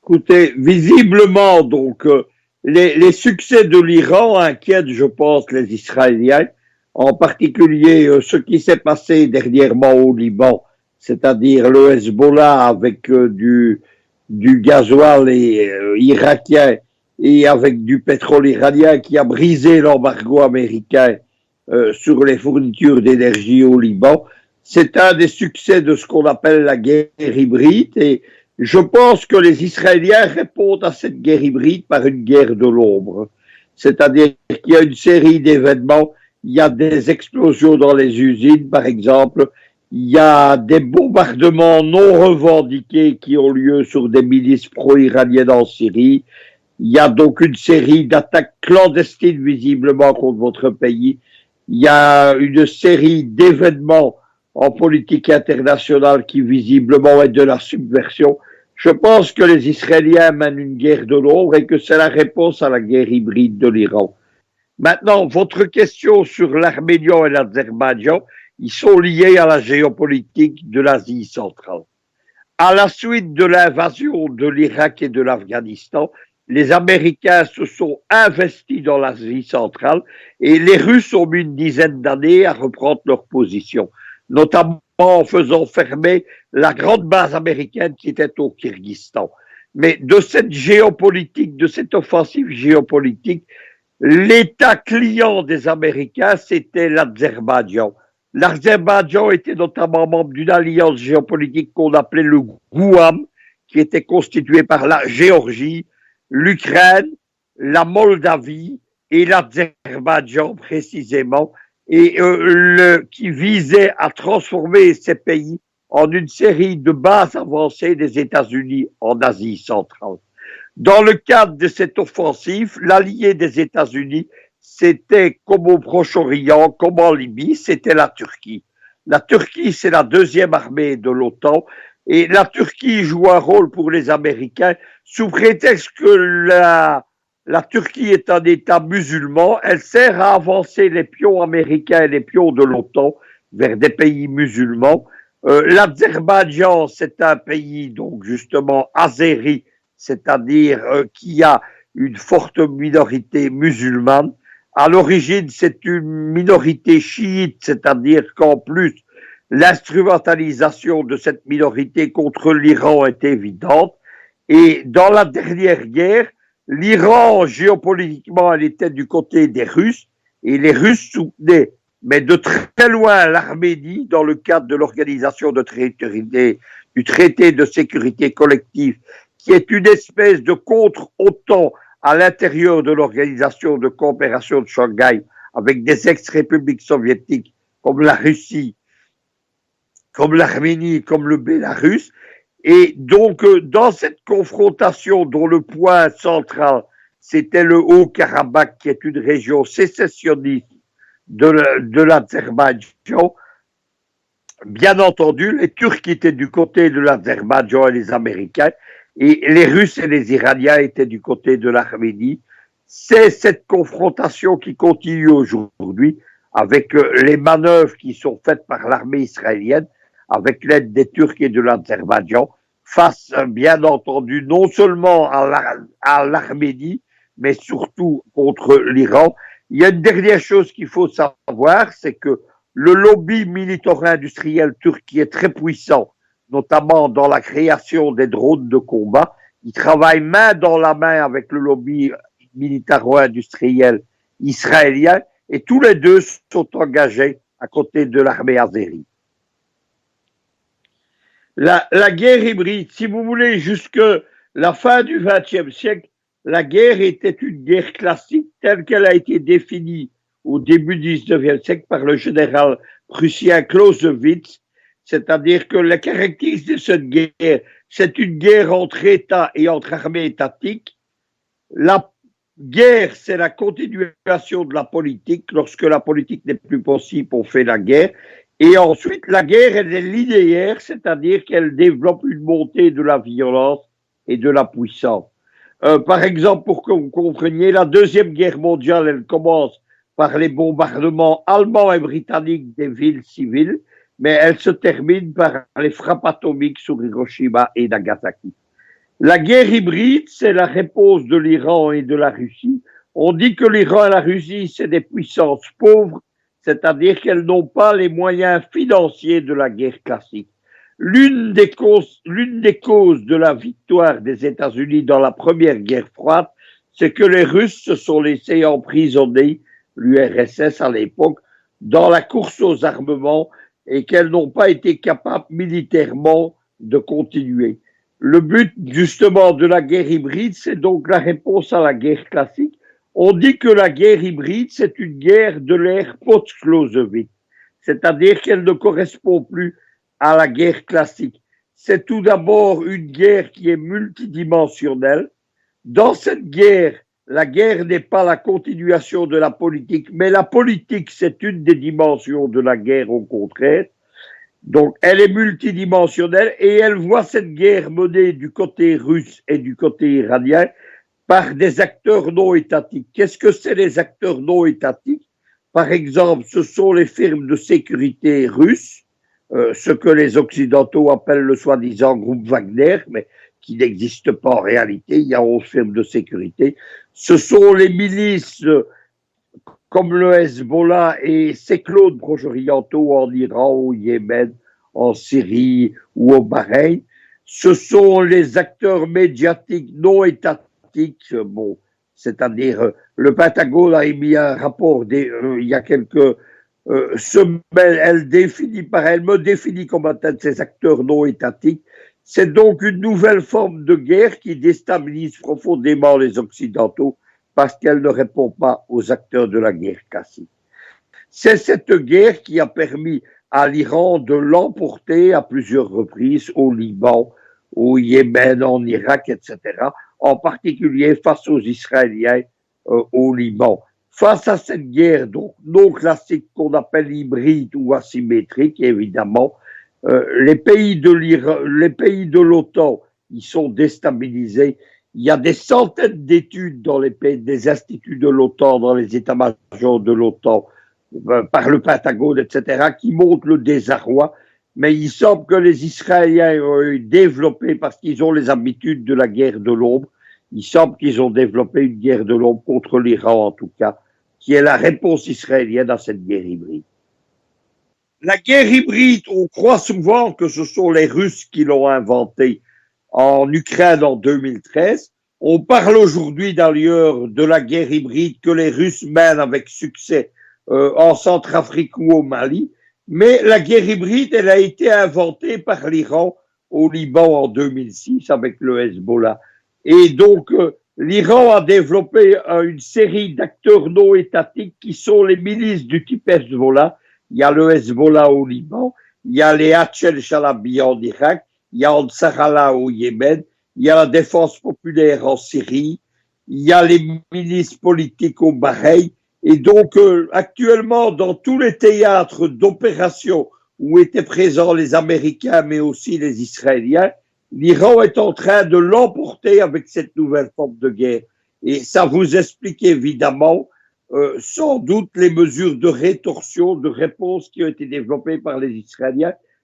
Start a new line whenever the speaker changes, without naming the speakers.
Écoutez, visiblement, donc, les succès de l'Iran inquiètent, je pense, les Israéliens, en particulier ce qui s'est passé dernièrement au Liban, c'est-à-dire le Hezbollah avec du gasoil irakien et avec du pétrole iranien qui a brisé l'embargo américain sur les fournitures d'énergie au Liban. C'est un des succès de ce qu'on appelle la guerre hybride et je pense que les Israéliens répondent à cette guerre hybride par une guerre de l'ombre. C'est-à-dire qu'il y a une série d'événements, il y a des explosions dans les usines, par exemple, il y a des bombardements non revendiqués qui ont lieu sur des milices pro-iraniennes en Syrie. Il y a donc une série d'attaques clandestines visiblement contre votre pays. Il y a une série d'événements en politique internationale qui visiblement est de la subversion. Je pense que les Israéliens mènent une guerre de l'ombre et que c'est la réponse à la guerre hybride de l'Iran. Maintenant, votre question sur l'Arménie et l'Azerbaïdjan, ils sont liés à la géopolitique de l'Asie centrale. À la suite de l'invasion de l'Irak et de l'Afghanistan, les Américains se sont investis dans l'Asie centrale et les Russes ont mis une dizaine d'années à reprendre leur position, notamment en faisant fermer la grande base américaine qui était au Kyrgyzstan. Mais de cette géopolitique, de cette offensive géopolitique, l'État client des Américains, c'était l'Azerbaïdjan. L'Azerbaïdjan était notamment membre d'une alliance géopolitique qu'on appelait le GUAM, qui était constituée par la Géorgie, l'Ukraine, la Moldavie et l'Azerbaïdjan précisément, et qui visait à transformer ces pays en une série de bases avancées des États-Unis en Asie centrale. Dans le cadre de cette offensive, l'allié des États-Unis, c'était comme au Proche-Orient, comme en Libye, c'était la Turquie. La Turquie, c'est la deuxième armée de l'OTAN et la Turquie joue un rôle pour les Américains sous prétexte que la Turquie est un État musulman. Elle sert à avancer les pions américains et les pions de l'OTAN vers des pays musulmans. L'Azerbaïdjan, c'est un pays, donc justement, azéri, c'est-à-dire qui a une forte minorité musulmane. À l'origine, c'est une minorité chiite, c'est-à-dire qu'en plus, l'instrumentalisation de cette minorité contre l'Iran est évidente. Et dans la dernière guerre, l'Iran, géopolitiquement, elle était du côté des Russes, et les Russes soutenaient, mais de très loin, l'Arménie, dans le cadre de l'organisation du traité de sécurité collective, qui est une espèce de contre-OTAN à l'intérieur de l'organisation de coopération de Shanghai, avec des ex-républiques soviétiques comme la Russie, comme l'Arménie, comme le Bélarus. Et donc, dans cette confrontation dont le point central, c'était le Haut-Karabakh, qui est une région sécessionniste de l'Azerbaïdjan, bien entendu, les Turcs étaient du côté de l'Azerbaïdjan et les Américains, et les Russes et les Iraniens étaient du côté de l'Arménie. C'est cette confrontation qui continue aujourd'hui avec les manœuvres qui sont faites par l'armée israélienne avec l'aide des Turcs et de l'Azerbaïdjan face, bien entendu, non seulement à l'Arménie, mais surtout contre l'Iran. Il y a une dernière chose qu'il faut savoir, c'est que le lobby militaro-industriel turc qui est très puissant, notamment dans la création des drones de combat, il travaille main dans la main avec le lobby militaro-industriel israélien et tous les deux sont engagés à côté de l'armée azérie. La guerre hybride, si vous voulez, jusque la fin du XXe siècle, la guerre était une guerre classique telle qu'elle a été définie au début du XIXe siècle par le général prussien Clausewitz, c'est-à-dire que la caractéristique de cette guerre, c'est une guerre entre États et entre armées étatiques. La guerre, c'est la continuation de la politique. Lorsque la politique n'est plus possible, on fait la guerre. Et ensuite, la guerre, elle est linéaire, c'est-à-dire qu'elle développe une montée de la violence et de la puissance. Par exemple, pour que vous compreniez, la Deuxième Guerre mondiale, elle commence par les bombardements allemands et britanniques des villes civiles, mais elle se termine par les frappes atomiques sur Hiroshima et Nagasaki. La guerre hybride, c'est la réponse de l'Iran et de la Russie. On dit que l'Iran et la Russie, c'est des puissances pauvres, c'est-à-dire qu'elles n'ont pas les moyens financiers de la guerre classique. L'une des causes de la victoire des États-Unis dans la première guerre froide, c'est que les Russes se sont laissés emprisonner, l'URSS à l'époque, dans la course aux armements et qu'elles n'ont pas été capables militairement de continuer. Le but justement de la guerre hybride, c'est donc la réponse à la guerre classique. On dit que la guerre hybride, c'est une guerre de l'ère post-Clausewitz, c'est-à-dire qu'elle ne correspond plus à la guerre classique. C'est tout d'abord une guerre qui est multidimensionnelle. Dans cette guerre, la guerre n'est pas la continuation de la politique, mais la politique, c'est une des dimensions de la guerre au contraire. Donc, elle est multidimensionnelle et elle voit cette guerre menée du côté russe et du côté iranien par des acteurs non étatiques. Qu'est-ce que c'est les acteurs non étatiques? Par exemple, ce sont les firmes de sécurité russes, ce que les Occidentaux appellent le soi-disant groupe Wagner, mais qui n'existe pas en réalité. Il y a 11 firmes de sécurité. Ce sont les milices comme le Hezbollah et ses clones proche-orientaux en Iran, au Yémen, en Syrie ou au Bahreïn. Ce sont les acteurs médiatiques non étatiques, bon, c'est-à-dire le Pentagone a émis un rapport il y a quelques semaines, elle me définit comme étant ces acteurs non étatiques. C'est donc une nouvelle forme de guerre qui déstabilise profondément les Occidentaux parce qu'elle ne répond pas aux acteurs de la guerre classique. C'est cette guerre qui a permis à l'Iran de l'emporter à plusieurs reprises au Liban, au Yémen, en Irak, etc., en particulier face aux Israéliens au Liban. Face à cette guerre donc non classique qu'on appelle hybride ou asymétrique, évidemment, les pays de l'OTAN, ils sont déstabilisés. Il y a des centaines d'études dans les pays, des instituts de l'OTAN, dans les états-majors de l'OTAN, par le Pentagone, etc., qui montrent le désarroi. Mais il semble que les Israéliens ont développé, parce qu'ils ont les habitudes de la guerre de l'ombre, il semble qu'ils ont développé une guerre de l'ombre contre l'Iran, en tout cas, qui est la réponse israélienne à cette guerre hybride. La guerre hybride, on croit souvent que ce sont les Russes qui l'ont inventée en Ukraine en 2013. On parle aujourd'hui d'ailleurs de la guerre hybride que les Russes mènent avec succès en Centrafrique ou au Mali. Mais la guerre hybride, elle a été inventée par l'Iran au Liban en 2006 avec le Hezbollah. Et donc, l'Iran a développé une série d'acteurs non étatiques qui sont les milices du type Hezbollah. Il y a le Hezbollah au Liban, il y a les Hachel Shalabi en Irak, il y a Ansarallah au Yémen, il y a la défense populaire en Syrie, il y a les milices politiques au Bahreïn. Et donc, actuellement, dans tous les théâtres d'opération où étaient présents les Américains, mais aussi les Israéliens, l'Iran est en train de l'emporter avec cette nouvelle forme de guerre. Et ça vous explique évidemment sans doute les mesures de rétorsion, de réponse qui ont été développées par les Israéliens